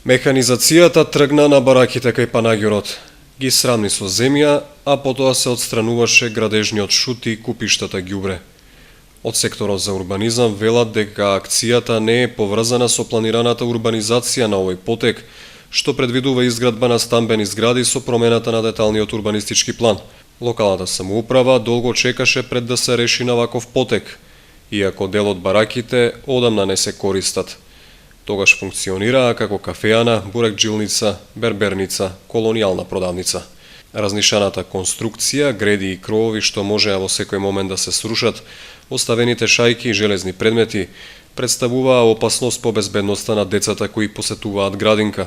Механизацијата тргна на бараките кај Панагјорот. Ги срамни со земја, а потоа се отстрануваше градежниот шут и купиштата ѓубре. Од секторот за урбанизам велат дека акцијата не е поврзана со планираната урбанизација на овој потек, што предвидува изградба на стамбени згради со промената на деталниот урбанистички план. Локалната самоуправа долго чекаше пред да се реши на ваков потек, иако дел од бараките одамна не се користат. Тогаш функционираа како кафеана, бурекджилница, берберница, колонијална продавница. Разнишаната конструкција, греди и кровови што можеа во секој момент да се срушат, оставените шајки и железни предмети представуваа опасност по безбедноста на децата кои посетуваат градинка.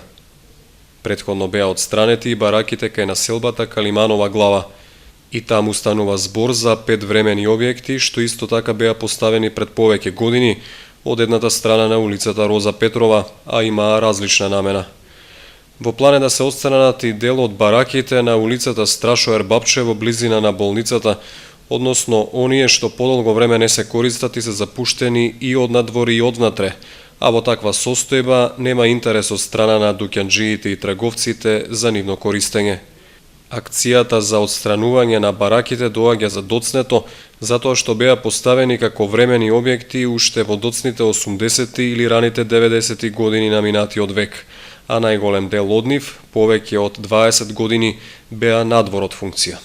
Претходно беа отстранети и бараките кај населбата Калиманова глава, и таму станува збор за 5 времени објекти што исто така беа поставени пред повеќе години од едната страна на улицата Роза Петрова, а имаа различна намена. Во план е да се отстранат и дел од бараките на улицата Страшо Ербапче во близина на болницата, односно оние што подолго време не се користат и се запуштени и од надвор и однатре, а во таква состојба нема интерес од страна на дуќанџиите и трговците за нивно користење. Акцијата за отстранување на бараките доаѓа за доцнето, затоа што беа поставени како времени објекти уште во доцните 80-ти или раните 90-ти години на минатиот век, а најголем дел од нив, повеќе од 20 години, беа надвор од функција.